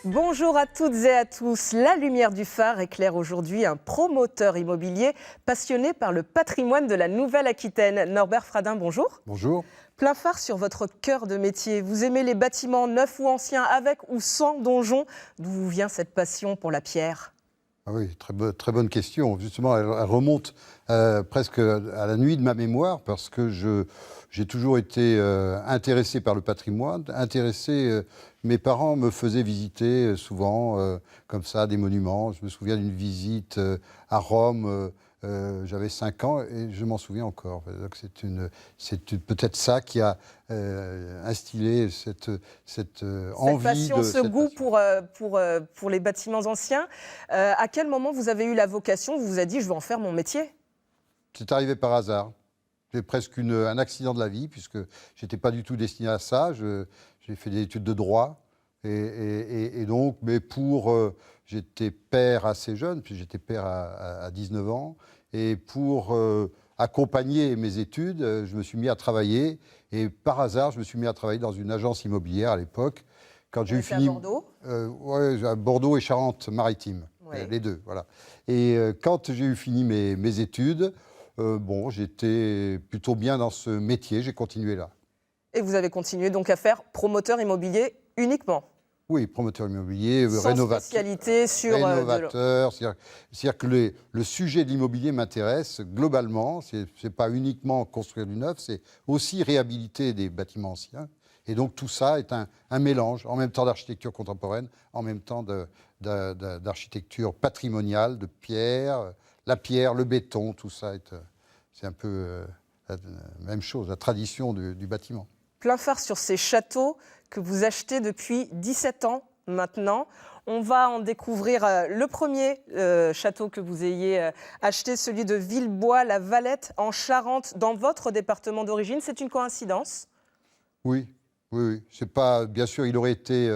Bonjour à toutes et à tous. La lumière du phare éclaire aujourd'hui un promoteur immobilier passionné par le patrimoine de la Nouvelle-Aquitaine. Norbert Fradin, bonjour. Bonjour. Plein phare sur votre cœur de métier. Vous aimez les bâtiments neufs ou anciens, avec ou sans donjon. D'où vous vient cette passion pour la pierre ? Ah oui, très bonne question. Justement, elle remonte presque à la nuit de ma mémoire parce que j'ai toujours été intéressé par le patrimoine, mes parents me faisaient visiter souvent comme ça des monuments. Je me souviens d'une visite à Rome. J'avais 5 ans et je m'en souviens encore. Donc c'est peut-être ça qui a instillé cette envie. Passion, ce goût pour les bâtiments anciens. À quel moment vous avez eu la vocation, vous vous êtes dit je vais en faire mon métier ? C'est arrivé par hasard. C'est presque un accident de la vie puisque je n'étais pas du tout destiné à ça. J'ai fait des études de droit et donc, mais j'étais père assez jeune, puis j'étais père à 19 ans. Et pour accompagner mes études, je me suis mis à travailler. Et par hasard, je me suis mis à travailler dans une agence immobilière à l'époque. Quand j'ai eu fini, à Bordeaux ouais, à Bordeaux et Charente-Maritime, ouais. Les deux, voilà. Et quand j'ai eu fini mes études, j'étais plutôt bien dans ce métier. J'ai continué là. Et vous avez continué donc à faire promoteur immobilier uniquement ? Oui, promoteur immobilier, spécialité sur rénovateur. C'est-à-dire que le sujet de l'immobilier m'intéresse globalement. C'est pas uniquement construire du neuf, c'est aussi réhabiliter des bâtiments anciens. Et donc tout ça est un mélange, en même temps d'architecture contemporaine, en même temps d'architecture patrimoniale, de pierre, la pierre, le béton, tout ça c'est un peu la même chose, la tradition du bâtiment. Plein phare sur ces châteaux que vous achetez depuis 17 ans maintenant. On va en découvrir le premier château que vous ayez acheté, celui de Villebois-la-Valette en Charente, dans votre département d'origine. C'est une coïncidence ? Oui. C'est pas, bien sûr, il aurait été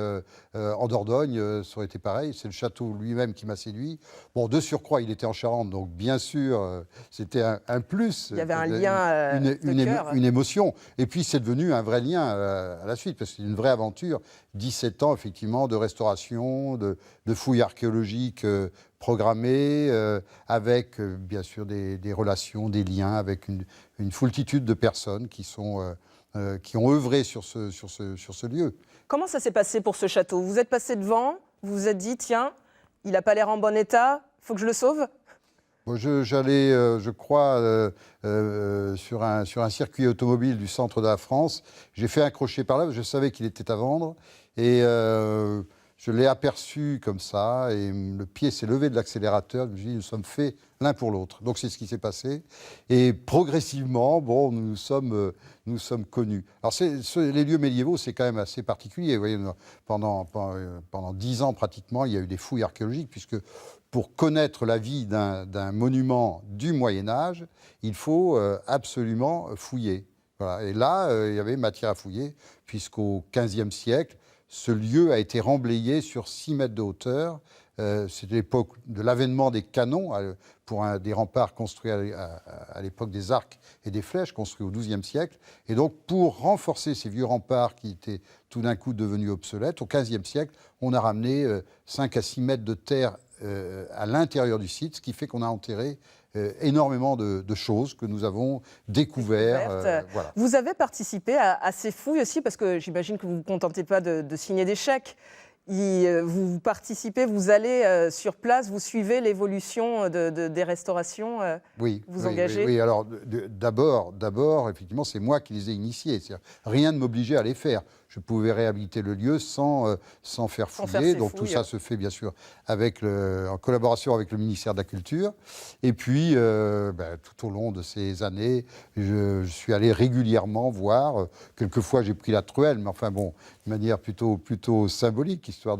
en Dordogne, ça aurait été pareil. C'est le château lui-même qui m'a séduit. Bon, de surcroît, il était en Charente, donc bien sûr, c'était un plus. Il y avait un lien de cœur. Une émotion. Et puis, c'est devenu un vrai lien à la suite, parce que c'est une vraie aventure. 17 ans, effectivement, de restauration, de fouilles archéologiques programmées, avec, bien sûr, des relations, des liens avec une foultitude de personnes qui ont œuvré sur ce lieu. Comment ça s'est passé pour ce château ? Vous êtes passé devant, vous vous êtes dit, tiens, il n'a pas l'air en bon état, il faut que je le sauve ? J'allais, je crois, sur un circuit automobile du centre de la France. J'ai fait un crochet par là, je savais qu'il était à vendre. Et je l'ai aperçu comme ça, et le pied s'est levé de l'accélérateur. Je me suis dit, nous sommes faits l'un pour l'autre. Donc c'est ce qui s'est passé. Et progressivement, nous sommes connus. Alors les lieux médiévaux, c'est quand même assez particulier. Vous voyez, pendant 10 ans pratiquement, il y a eu des fouilles archéologiques, puisque pour connaître la vie d'un monument du Moyen-Âge, il faut absolument fouiller. Voilà. Et là, il y avait matière à fouiller, puisqu'au XVe siècle, ce lieu a été remblayé sur 6 mètres de hauteur. C'était l'époque de l'avènement des canons pour des remparts construits à l'époque des arcs et des flèches, construits au XIIe siècle. Et donc, pour renforcer ces vieux remparts qui étaient tout d'un coup devenus obsolètes, au XVe siècle, on a ramené 5 à 6 mètres de terre à l'intérieur du site, ce qui fait qu'on a enterré énormément de choses que nous avons découvertes. Voilà. Vous avez participé à ces fouilles aussi, parce que j'imagine que vous ne vous contentez pas de signer des chèques. Vous participez, vous allez sur place, vous suivez l'évolution des restaurations, vous engagez. Oui. Alors d'abord, effectivement, c'est moi qui les ai initiés. Rien ne m'obligeait à les faire. Je pouvais réhabiliter le lieu sans faire fouiller. Donc tout ça se fait bien sûr en collaboration avec le ministère de la Culture. Et puis, tout au long de ces années, je suis allé régulièrement voir. Quelquefois, j'ai pris la truelle, mais enfin bon, de manière plutôt symbolique, histoire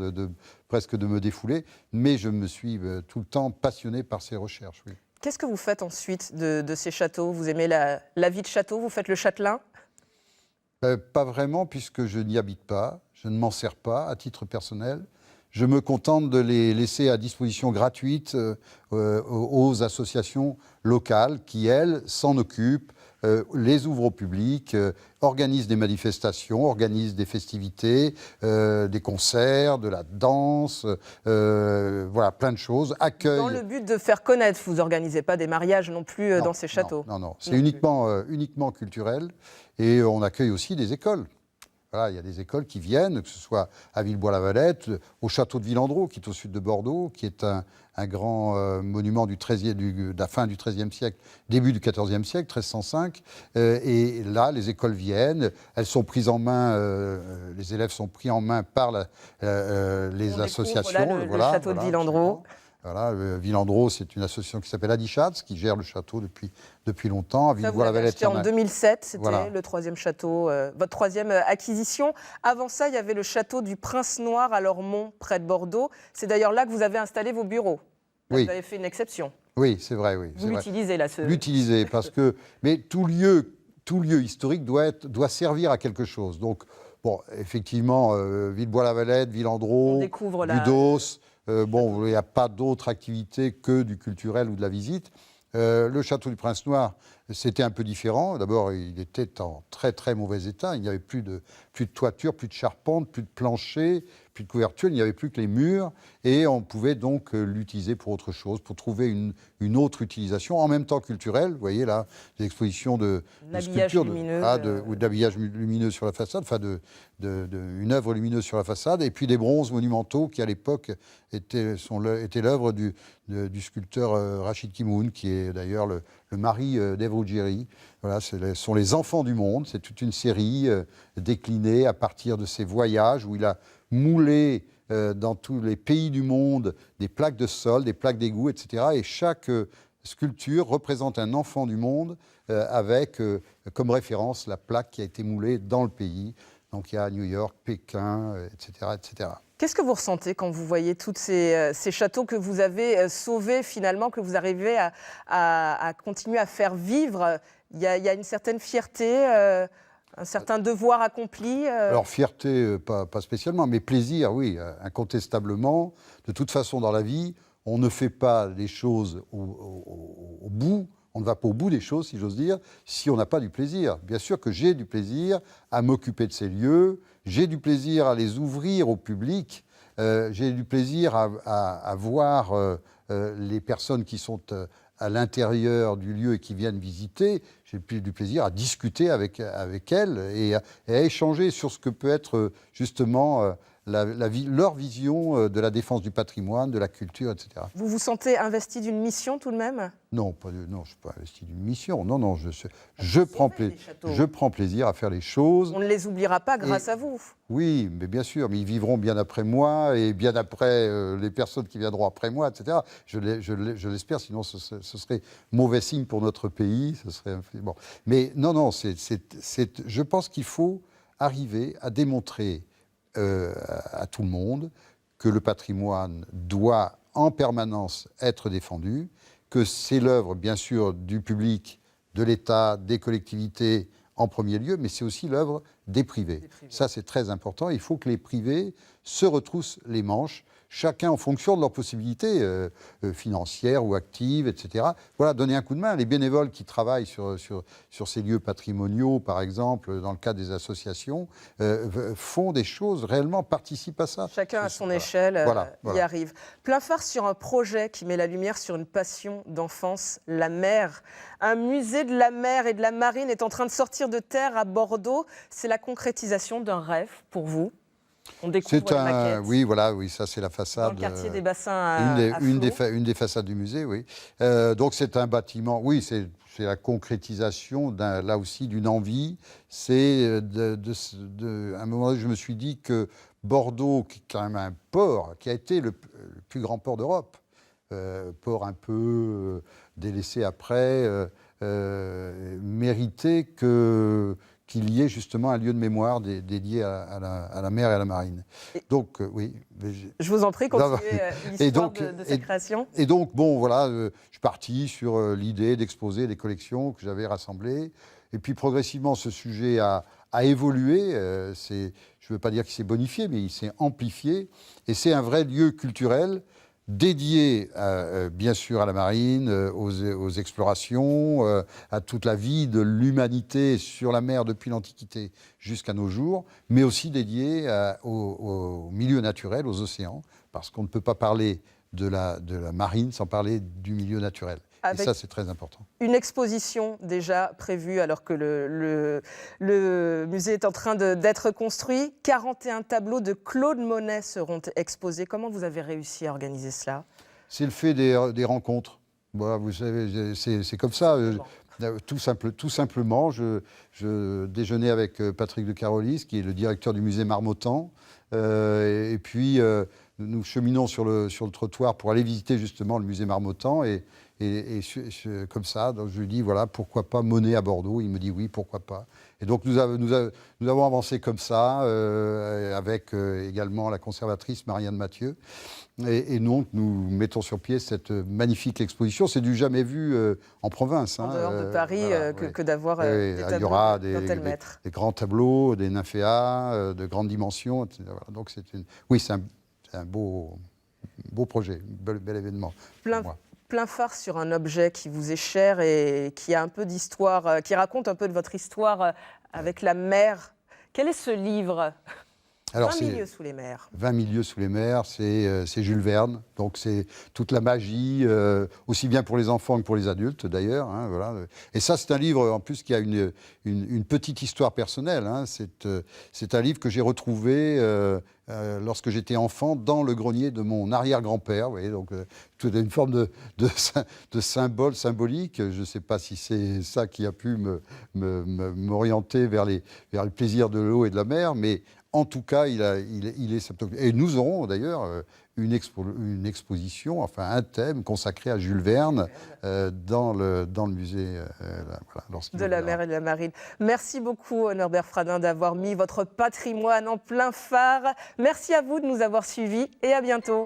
presque de me défouler. Mais je me suis tout le temps passionné par ces recherches. Oui. Qu'est-ce que vous faites ensuite de ces châteaux ? Vous aimez la vie de château ? Vous faites le châtelain ? Pas vraiment, puisque je n'y habite pas, je ne m'en sers pas à titre personnel. Je me contente de les laisser à disposition gratuite aux associations locales qui, elles, s'en occupent les ouvre au public, organise des manifestations, organise des festivités, des concerts, de la danse, voilà, plein de choses, accueille... Dans le but de faire connaître, vous n'organisez pas des mariages non plus dans ces châteaux? Non, c'est uniquement culturel, et on accueille aussi des écoles. Voilà, il y a des écoles qui viennent, que ce soit à Villebois-la-Valette, au château de Villandreau, qui est au sud de Bordeaux, qui est un grand monument de la fin du XIIIe siècle, début du XIVe siècle, 1305. Et là, les écoles viennent, elles sont prises en main, les élèves sont pris en main par les associations. Le château de Villandreau. Voilà, Villandreau, c'est une association qui s'appelle Adichatz, qui gère le château depuis longtemps. À Villebois-la-Valette, en 2007, c'était le troisième château, votre troisième acquisition. Avant ça, il y avait le château du Prince Noir à Lormont, près de Bordeaux. C'est d'ailleurs là que vous avez installé vos bureaux. Là, vous avez fait une exception. Oui, c'est vrai. Oui, vous l'utilisez là. L'utiliser, parce que... Mais tout lieu historique doit servir à quelque chose. Donc, bon, effectivement, Villebois-la-Valette, Villandreau, Budos... bon, il n'y a pas d'autre activité que du culturel ou de la visite. Le château du Prince Noir, c'était un peu différent. D'abord, il était en très très mauvais état. Il n'y avait plus de toiture, plus de charpente, plus de plancher, plus de couverture. Il n'y avait plus que les murs. Et on pouvait donc l'utiliser pour autre chose, pour trouver une autre utilisation, en même temps culturelle. Vous voyez là, des expositions de sculptures, ou d'habillage lumineux sur la façade, enfin une œuvre lumineuse sur la façade, et puis des bronzes monumentaux qui, à l'époque, étaient l'œuvre du sculpteur Rachid Kimoun, qui est d'ailleurs le mari d'Ève Ruggieri. Voilà, ce sont les enfants du monde. C'est toute une série déclinée à partir de ses voyages, où il a moulé dans tous les pays du monde des plaques de sol, des plaques d'égout, etc. Et chaque sculpture représente un enfant du monde avec comme référence la plaque qui a été moulée dans le pays. Donc il y a New York, Pékin, etc., etc. Qu'est-ce que vous ressentez quand vous voyez tous ces châteaux que vous avez sauvés finalement, que vous arrivez à continuer à faire vivre? Il y a une certaine fierté, un certain devoir accompli. Alors fierté, pas spécialement, mais plaisir, oui, incontestablement. De toute façon, dans la vie, on ne fait pas les choses au bout. On ne va pas au bout des choses, si j'ose dire, si on n'a pas du plaisir. Bien sûr que j'ai du plaisir à m'occuper de ces lieux, j'ai du plaisir à les ouvrir au public, j'ai du plaisir à voir les personnes qui sont à l'intérieur du lieu et qui viennent visiter. J'ai du plaisir à discuter avec elles et à échanger sur ce que peut être justement leur vision de la défense du patrimoine, de la culture, etc. Vous vous sentez investi d'une mission tout de même? Non, je ne suis pas investi d'une mission. Non, je prends plaisir à faire les choses. On ne les oubliera pas grâce à vous. Oui, mais bien sûr, mais ils vivront bien après moi et bien après les personnes qui viendront après moi, etc. Je l'espère, sinon ce serait mauvais signe pour notre pays. Ce serait bon. Mais non, je pense qu'il faut arriver à démontrer à tout le monde que le patrimoine doit en permanence être défendu, que c'est l'œuvre, bien sûr, du public, de l'État, des collectivités en premier lieu, mais c'est aussi l'œuvre des privés. Ça, c'est très important. Il faut que les privés se retroussent les manches, chacun en fonction de leurs possibilités financières ou actives, etc. Voilà, donner un coup de main. Les bénévoles qui travaillent sur ces lieux patrimoniaux, par exemple, dans le cadre des associations, font des choses, réellement participent à ça. Chacun à son échelle y arrive. Plein phare sur un projet qui met la lumière sur une passion d'enfance, la mer. Un musée de la mer et de la marine est en train de sortir de terre à Bordeaux. C'est la concrétisation d'un rêve pour vous? On découvre la maquette. Oui, ça c'est la façade. Dans le quartier des bassins à une des façades du musée, oui. Donc c'est un bâtiment, oui, c'est la concrétisation là aussi d'une envie. C'est à un moment donné, je me suis dit que Bordeaux, qui est quand même un port, qui a été le plus grand port d'Europe, port un peu délaissé après, méritait qu'il y ait justement un lieu de mémoire dédié à la mer et à la marine. Donc, oui. Je vous en prie, continuez l'histoire de cette création. Et donc, bon, voilà, je suis parti sur l'idée d'exposer des collections que j'avais rassemblées. Et puis, progressivement, ce sujet a évolué. Je ne veux pas dire qu'il s'est bonifié, mais il s'est amplifié. Et c'est un vrai lieu culturel dédié bien sûr à la marine, aux explorations, à toute la vie de l'humanité sur la mer depuis l'Antiquité jusqu'à nos jours, mais aussi dédié au milieu naturel, aux océans, parce qu'on ne peut pas parler de la marine sans parler du milieu naturel. Et ça, c'est très important. Une exposition déjà prévue alors que le musée est en train d'être construit. 41 tableaux de Claude Monet seront exposés. Comment vous avez réussi à organiser cela? C'est le fait des rencontres. Voilà, vous savez, c'est comme ça. Tout simplement, je déjeunais avec Patrick de Carolis, qui est le directeur du musée Marmottan. Et puis, nous cheminons sur le trottoir pour aller visiter justement le musée Marmottan. Et comme ça, donc je lui dis, voilà, pourquoi pas Monet à Bordeaux? Il me dit oui, pourquoi pas. Et donc nous avons avancé comme ça, avec également la conservatrice Marianne Mathieu. Et donc nous mettons sur pied cette magnifique exposition. C'est du jamais vu en province. En dehors de Paris, voilà, que d'avoir des tableaux. Il y aura des grands tableaux, des nymphéas de grandes dimensions, etc. Donc c'est un beau projet, bel événement. Plein phare sur un objet qui vous est cher et qui a un peu d'histoire, qui raconte un peu de votre histoire avec la mer. Quel est ce livre? Alors, 20 milieux sous les mers. 20 milieux sous les mers, c'est Jules Verne. Donc c'est toute la magie, aussi bien pour les enfants que pour les adultes d'ailleurs. Hein, voilà. Et ça, c'est un livre en plus qui a une petite histoire personnelle. Hein. C'est un livre que j'ai retrouvé lorsque j'étais enfant dans le grenier de mon arrière-grand-père. Vous voyez, donc une forme de symbole symbolique. Je ne sais pas si c'est ça qui a pu m'orienter vers le plaisir de l'eau et de la mer, mais en tout cas, il est septoctonique. Et nous aurons d'ailleurs une exposition, enfin un thème consacré à Jules Verne dans le musée de la mer et de la marine. Merci beaucoup Norbert Fradin d'avoir mis votre patrimoine en plein phare. Merci à vous de nous avoir suivis et à bientôt.